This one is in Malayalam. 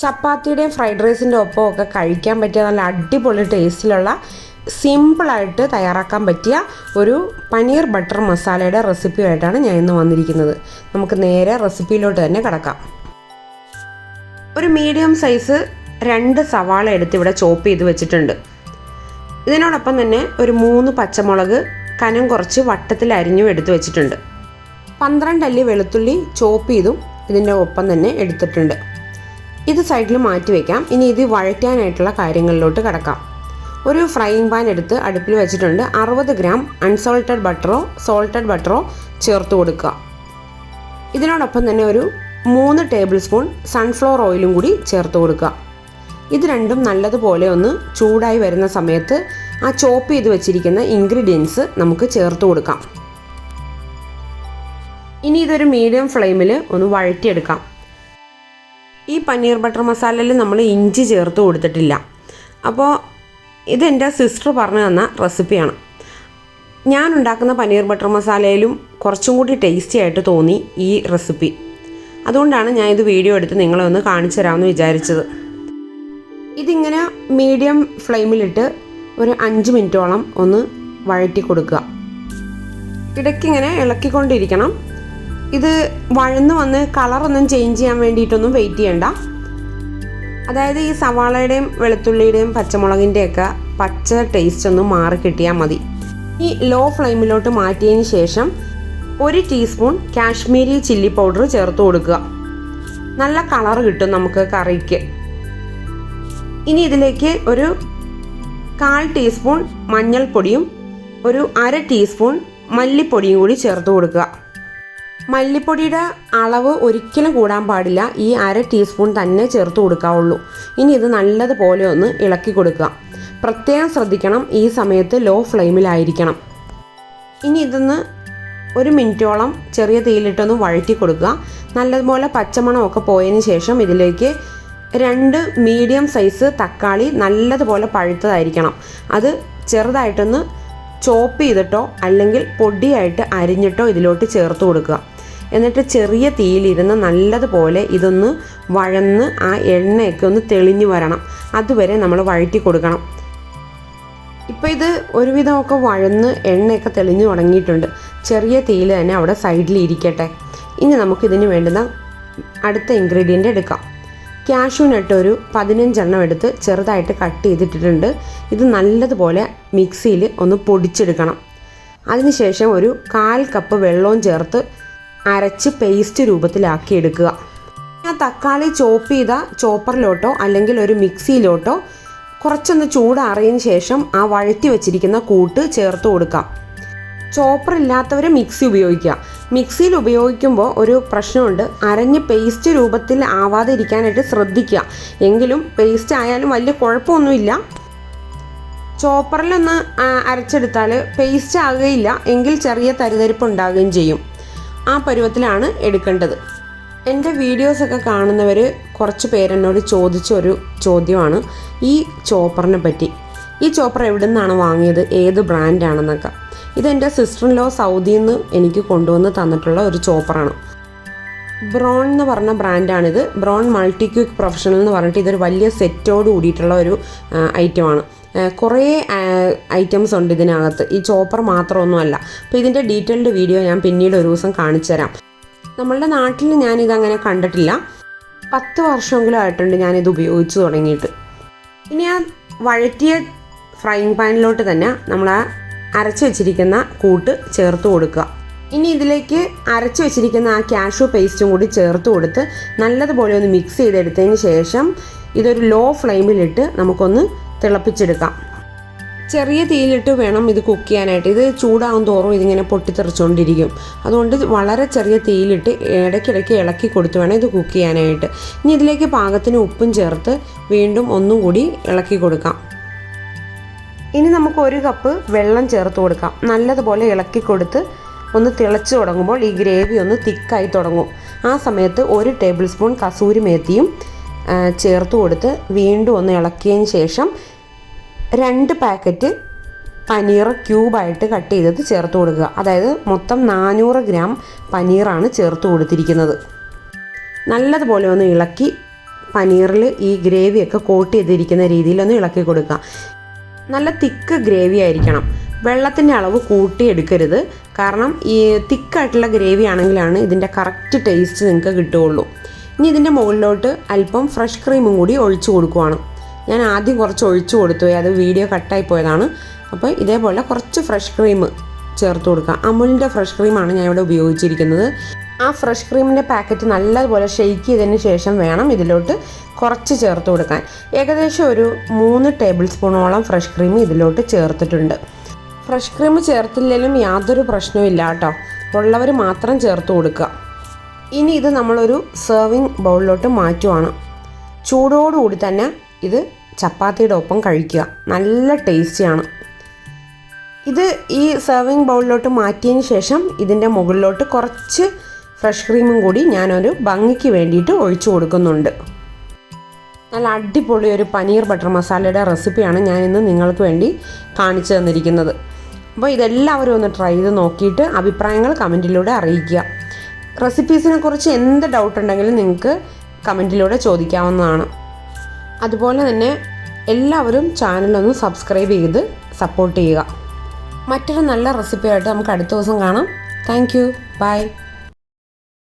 ചപ്പാത്തിയുടെയും ഫ്രൈഡ് റൈസിൻ്റെ ഒപ്പമൊക്കെ കഴിക്കാൻ പറ്റിയ നല്ല അടിപൊളി ടേസ്റ്റിലുള്ള സിമ്പിളായിട്ട് തയ്യാറാക്കാൻ പറ്റിയ ഒരു പനീർ ബട്ടർ മസാലയുടെ റെസിപ്പിയായിട്ടാണ് ഞാൻ ഇന്ന് വന്നിരിക്കുന്നത്. നമുക്ക് നേരെ റെസിപ്പിയിലോട്ട് തന്നെ കിടക്കാം. ഒരു മീഡിയം സൈസ് 2 സവാള എടുത്ത് ഇവിടെ ചോപ്പ് ചെയ്ത് വെച്ചിട്ടുണ്ട്. ഇതിനോടൊപ്പം തന്നെ ഒരു 3 പച്ചമുളക് കനം കുറച്ച് വട്ടത്തിൽ അരിഞ്ഞും എടുത്ത് വെച്ചിട്ടുണ്ട്. 12 അല്ലി വെളുത്തുള്ളി ചോപ്പ് ചെയ്തും ഇതിൻ്റെ ഒപ്പം തന്നെ എടുത്തിട്ടുണ്ട്. ഇത് സൈഡിൽ മാറ്റി വയ്ക്കാം. ഇനി ഇത് വഴറ്റാനായിട്ടുള്ള കാര്യങ്ങളിലോട്ട് കിടക്കാം. ഒരു ഫ്രൈയിങ് പാൻ എടുത്ത് അടുപ്പിൽ വെച്ചിട്ടുണ്ട്. 60 ഗ്രാം അൺസോൾട്ടഡ് ബട്ടറോ സോൾട്ടഡ് ബട്ടറോ ചേർത്ത് കൊടുക്കുക. ഇതിനോടൊപ്പം തന്നെ ഒരു 3 ടേബിൾ സ്പൂൺ സൺഫ്ലവർ ഓയിലും കൂടി ചേർത്ത് കൊടുക്കുക. ഇത് രണ്ടും നല്ലതുപോലെ ഒന്ന് ചൂടായി വരുന്ന സമയത്ത് ആ ചോപ്പ് ചെയ്ത് വെച്ചിരിക്കുന്ന ഇൻഗ്രീഡിയൻസ് നമുക്ക് ചേർത്ത് കൊടുക്കാം. ഇനി ഇതൊരു മീഡിയം ഫ്ലെയിമിൽ ഒന്ന് വഴറ്റിയെടുക്കാം. ഈ പനീർ ബട്ടർ മസാലയിൽ നമ്മൾ ഇഞ്ചി ചേർത്ത് കൊടുത്തിട്ടില്ല. അപ്പോൾ ഇതെൻ്റെ സിസ്റ്റർ പറഞ്ഞു തന്ന റെസിപ്പിയാണ്. ഞാൻ ഉണ്ടാക്കുന്ന പനീർ ബട്ടർ മസാലയിലും കുറച്ചും കൂടി ടേസ്റ്റി ആയിട്ട് തോന്നി ഈ റെസിപ്പി. അതുകൊണ്ടാണ് ഞാൻ ഇത് വീഡിയോ എടുത്ത് നിങ്ങളെ ഒന്ന് കാണിച്ചു തരാമെന്ന് വിചാരിച്ചത്. ഇതിങ്ങനെ മീഡിയം ഫ്ലെയിമിലിട്ട് ഒരു 5 മിനിറ്റോളം ഒന്ന് വഴറ്റി കൊടുക്കുക. ഇടയ്ക്കിങ്ങനെ ഇളക്കിക്കൊണ്ടിരിക്കണം. ഇത് വഴന്ന് വന്ന് കളറൊന്നും ചേഞ്ച് ചെയ്യാൻ വേണ്ടിയിട്ടൊന്നും വെയിറ്റ് ചെയ്യണ്ട. അതായത് ഈ സവാളയുടെയും വെളുത്തുള്ളിയുടെയും പച്ചമുളകിൻ്റെയൊക്കെ പച്ച ടേസ്റ്റ് ഒന്ന് മാറി കിട്ടിയാൽ മതി. ഈ ലോ ഫ്ലെയിമിലോട്ട് മാറ്റിയതിന് ശേഷം 1 ടീസ്പൂൺ കാശ്മീരി ചില്ലി പൗഡർ ചേർത്ത് കൊടുക്കുക. നല്ല കളർ കിട്ടും നമുക്ക് കറിക്ക്. ഇനി ഇതിലേക്ക് ഒരു 1/4 ടീസ്പൂൺ മഞ്ഞൾപ്പൊടിയും ഒരു 1/2 ടീസ്പൂൺ മല്ലിപ്പൊടിയും കൂടി ചേർത്ത് കൊടുക്കുക. മല്ലിപ്പൊടിയുടെ അളവ് ഒരിക്കലും കൂടാൻ പാടില്ല. ഈ 1/2 ടീസ്പൂൺ തന്നെ ചേർത്ത് കൊടുക്കാവുള്ളൂ. ഇനി ഇത് നല്ലതുപോലെ ഒന്ന് ഇളക്കി കൊടുക്കുക. പ്രത്യേകം ശ്രദ്ധിക്കണം, ഈ സമയത്ത് ലോ ഫ്ലെയിമിലായിരിക്കണം. ഇനി ഇതൊന്ന് 1 മിനിറ്റോളം ചെറിയ തീയിലിട്ടൊന്ന് വഴറ്റി കൊടുക്കുക. നല്ലതുപോലെ പച്ചമണമൊക്കെ പോയതിന് ശേഷം ഇതിലേക്ക് 2 മീഡിയം സൈസ് തക്കാളി നല്ലതുപോലെ പഴുത്തതായിരിക്കണം. അത് ചെറുതായിട്ടൊന്ന് ചോപ്പ് ചെയ്തിട്ടോ അല്ലെങ്കിൽ പൊടിയായിട്ട് അരിഞ്ഞിട്ടോ ഇതിലോട്ട് ചേർത്ത് കൊടുക്കുക. എന്നിട്ട് ചെറിയ തീയിലിരുന്ന് നല്ലതുപോലെ ഇതൊന്ന് വഴന്ന് ആ എണ്ണയൊക്കെ ഒന്ന് തെളിഞ്ഞു വരണം. അതുവരെ നമ്മൾ വഴറ്റി കൊടുക്കണം. ഇപ്പോൾ ഇത് ഒരുവിധമൊക്കെ വഴന്ന് എണ്ണയൊക്കെ തെളിഞ്ഞു തുടങ്ങിയിട്ടുണ്ട്. ചെറിയ തീയിൽ തന്നെ അവിടെ സൈഡിൽ ഇരിക്കട്ടെ. ഇനി നമുക്കിതിന് വേണ്ടുന്ന അടുത്ത ഇൻഗ്രീഡിയൻ്റ് എടുക്കാം. കാഷ്യൂ നട്ട് ഒരു 15 എണ്ണം എടുത്ത് ചെറുതായിട്ട് കട്ട് ചെയ്തിട്ടിട്ടുണ്ട്. ഇത് നല്ലതുപോലെ മിക്സിയിൽ ഒന്ന് പൊടിച്ചെടുക്കണം. അതിനുശേഷം ഒരു 1/4 കപ്പ് വെള്ളവും ചേർത്ത് അരച്ച് പേസ്റ്റ് രൂപത്തിലാക്കി എടുക്കുക. ആ തക്കാളി ചോപ്പ് ചെയ്ത ചോപ്പറിലോട്ടോ അല്ലെങ്കിൽ ഒരു മിക്സിയിലോട്ടോ കുറച്ചൊന്ന് ചൂടാറിയതിന് ശേഷം ആ വഴറ്റി വെച്ചിരിക്കുന്ന കൂട്ട് ചേർത്ത് കൊടുക്കാം. ചോപ്പർ ഇല്ലാത്തവർ മിക്സി ഉപയോഗിക്കുക. മിക്സിയിൽ ഉപയോഗിക്കുമ്പോൾ ഒരു പ്രശ്നമുണ്ട്, അരഞ്ഞ് പേസ്റ്റ് രൂപത്തിൽ ആവാതെ ഇരിക്കാനായിട്ട് ശ്രദ്ധിക്കുക. എങ്കിലും പേസ്റ്റ് ആയാലും വലിയ കുഴപ്പമൊന്നുമില്ല. ചോപ്പറിലൊന്ന് അരച്ചെടുത്താൽ പേസ്റ്റ് ആകുകയില്ല, എങ്കിൽ ചെറിയ തരിതരിപ്പ് ഉണ്ടാകുകയും ചെയ്യും. ആ പരുവത്തിലാണ് എടുക്കേണ്ടത്. എൻ്റെ വീഡിയോസൊക്കെ കാണുന്നവർ കുറച്ച് പേരെന്നോട് ചോദിച്ചൊരു ചോദ്യമാണ് ഈ ചോപ്പറിനെ പറ്റി. ഈ ചോപ്പർ എവിടെ നിന്നാണ് വാങ്ങിയത്, ഏത് ബ്രാൻഡാണെന്നൊക്കെ. ഇതെൻ്റെ സിസ്റ്റർ ഇൻ ലോ സൗദിയിൽ നിന്ന് എനിക്ക് കൊണ്ടുവന്ന് തന്നിട്ടുള്ള ഒരു ചോപ്പറാണ്. ബ്രോൺ എന്ന് പറഞ്ഞ ബ്രാൻഡാണിത്. ബ്രോൺ മൾട്ടി ക്വിക്ക് പ്രൊഫഷണൽ എന്ന് പറഞ്ഞിട്ട് ഇതൊരു വലിയ സെറ്റോട് കൂടിയിട്ടുള്ള ഒരു ഐറ്റമാണ്. കുറേ ഐറ്റംസ് ഉണ്ട് ഇതിനകത്ത്. ഈ ചോപ്പർ മാത്രമൊന്നുമല്ല. അപ്പോൾ ഇതിൻ്റെ ഡീറ്റെയിൽഡ് വീഡിയോ ഞാൻ പിന്നീട് ഒരു ദിവസം കാണിച്ചു തരാം. നമ്മളുടെ നാട്ടിൽ ഞാനിതങ്ങനെ കണ്ടിട്ടില്ല. 10 വർഷമെങ്കിലും ആയിട്ടുണ്ട് ഞാനിത് ഉപയോഗിച്ച് തുടങ്ങിയിട്ട്. ഇനി ആ വഴറ്റിയ ഫ്രൈയിങ് പാനിലോട്ട് തന്നെ നമ്മൾ ആ അരച്ച് വെച്ചിരിക്കുന്ന കൂട്ട് ചേർത്ത് കൊടുക്കുക. ഇനി ഇതിലേക്ക് അരച്ച് വെച്ചിരിക്കുന്ന ആ കാഷ്യൂ പേസ്റ്റും കൂടി ചേർത്ത് കൊടുത്ത് നല്ലതുപോലെ ഒന്ന് മിക്സ് ചെയ്തെടുത്തതിന് ശേഷം ഇതൊരു ലോ ഫ്ലെയിമിലിട്ട് നമുക്കൊന്ന് തിളപ്പിച്ചെടുക്കാം. ചെറിയ തീയിലിട്ട് വേണം ഇത് കുക്ക് ചെയ്യാനായിട്ട്. ഇത് ചൂടാകും തോറും ഇതിങ്ങനെ പൊട്ടിത്തെറിച്ചുകൊണ്ടിരിക്കും. അതുകൊണ്ട് വളരെ ചെറിയ തീയിലിട്ട് ഇടയ്ക്കിടയ്ക്ക് ഇളക്കി കൊടുത്ത് വേണം ഇത് കുക്ക് ചെയ്യാനായിട്ട്. ഇനി ഇതിലേക്ക് പാകത്തിന് ഉപ്പും ചേർത്ത് വീണ്ടും ഒന്നും കൂടി ഇളക്കി കൊടുക്കാം. ഇനി നമുക്ക് 1 കപ്പ് വെള്ളം ചേർത്ത് കൊടുക്കാം. നല്ലതുപോലെ ഇളക്കി കൊടുത്ത് ഒന്ന് തിളച്ച് തുടങ്ങുമ്പോൾ ഈ ഗ്രേവി ഒന്ന് തിക്കായി തുടങ്ങും. ആ സമയത്ത് 1 ടേബിൾ സ്പൂൺ കസൂരി മേത്തിയും ചേർത്ത് കൊടുത്ത് വീണ്ടും ഒന്ന് ഇളക്കിയതിന് ശേഷം 2 പാക്കറ്റ് പനീർ ക്യൂബായിട്ട് കട്ട് ചെയ്തത് ചേർത്ത് കൊടുക്കുക. അതായത് മൊത്തം 400 ഗ്രാം പനീറാണ് ചേർത്ത് കൊടുത്തിരിക്കുന്നത്. നല്ലതുപോലെ ഒന്ന് ഇളക്കി പനീറിൽ ഈ ഗ്രേവിയൊക്കെ കോട്ട് ചെയ്തിരിക്കുന്ന രീതിയിലൊന്ന് ഇളക്കി കൊടുക്കുക. നല്ല തിക്ക് ഗ്രേവി ആയിരിക്കണം. വെള്ളത്തിൻ്റെ അളവ് കൂട്ടിയെടുക്കരുത്. കാരണം ഈ തിക്കായിട്ടുള്ള ഗ്രേവി ആണെങ്കിലാണ് ഇതിൻ്റെ കറക്റ്റ് ടേസ്റ്റ് നിങ്ങൾക്ക് കിട്ടുകയുള്ളൂ. ഇനി ഇതിൻ്റെ മുകളിലോട്ട് അല്പം ഫ്രഷ് ക്രീമും കൂടി ഒഴിച്ചു കൊടുക്കുവാണ്. ഞാൻ ആദ്യം കുറച്ച് ഒഴിച്ചു കൊടുത്തു, അത് വീഡിയോ കട്ടായി പോയതാണ്. അപ്പോൾ ഇതേപോലെ കുറച്ച് ഫ്രഷ് ക്രീം ചേർത്ത് കൊടുക്കുക. അമുലിൻ്റെ ഫ്രഷ് ക്രീമാണ് ഞാൻ ഇവിടെ ഉപയോഗിച്ചിരിക്കുന്നത്. ആ ഫ്രഷ് ക്രീമിൻ്റെ പാക്കറ്റ് നല്ലതുപോലെ ഷെയ്ക്ക് ചെയ്തതിന് ശേഷം വേണം ഇതിലോട്ട് കുറച്ച് ചേർത്ത് കൊടുക്കാൻ. ഏകദേശം ഒരു 3 ടേബിൾ സ്പൂണോളം ഫ്രഷ് ക്രീം ഇതിലോട്ട് ചേർത്തിട്ടുണ്ട്. ഫ്രഷ് ക്രീം ചേർത്തില്ലെങ്കിലും യാതൊരു പ്രശ്നവുമില്ല കേട്ടോ, ഉള്ളവർ മാത്രം ചേർത്ത് കൊടുക്കുക. ഇനി ഇത് നമ്മളൊരു സെർവിങ് ബൗളിലോട്ട് മാറ്റുവാണ്. ചൂടോടുകൂടി തന്നെ ഇത് ചപ്പാത്തിയുടെ ഒപ്പം കഴിക്കുക. നല്ല ടേസ്റ്റിയാണ്. ഇത് ഈ സെർവിങ് ബൗളിലോട്ട് മാറ്റിയതിന് ശേഷം ഇതിൻ്റെ മുകളിലോട്ട് കുറച്ച് ഫ്രഷ് ക്രീമും കൂടി ഞാനൊരു ഭംഗിക്ക് വേണ്ടിയിട്ട് ഒഴിച്ചു കൊടുക്കുന്നുണ്ട്. നല്ല അടിപൊളി ഒരു പനീർ ബട്ടർ മസാലയുടെ റെസിപ്പിയാണ് ഞാനിന്ന് നിങ്ങൾക്ക് വേണ്ടി കാണിച്ചു തന്നിരിക്കുന്നത്. അപ്പോൾ ഇതെല്ലാവരും ഒന്ന് ട്രൈ ചെയ്ത് നോക്കിയിട്ട് അഭിപ്രായങ്ങൾ കമൻറ്റിലൂടെ അറിയിക്കുക. റെസിപ്പീസിനെ കുറിച്ച് എന്ത് ഡൗട്ട് ഉണ്ടെങ്കിലും നിങ്ങൾക്ക് കമൻറ്റിലൂടെ ചോദിക്കാവുന്നതാണ്. അതുപോലെ തന്നെ എല്ലാവരും ചാനലൊന്ന് സബ്സ്ക്രൈബ് ചെയ്ത് സപ്പോർട്ട് ചെയ്യുക. മറ്റൊരു നല്ല റെസിപ്പിയായിട്ട് നമുക്ക് അടുത്ത ദിവസം കാണാം. Thank you. ബൈ.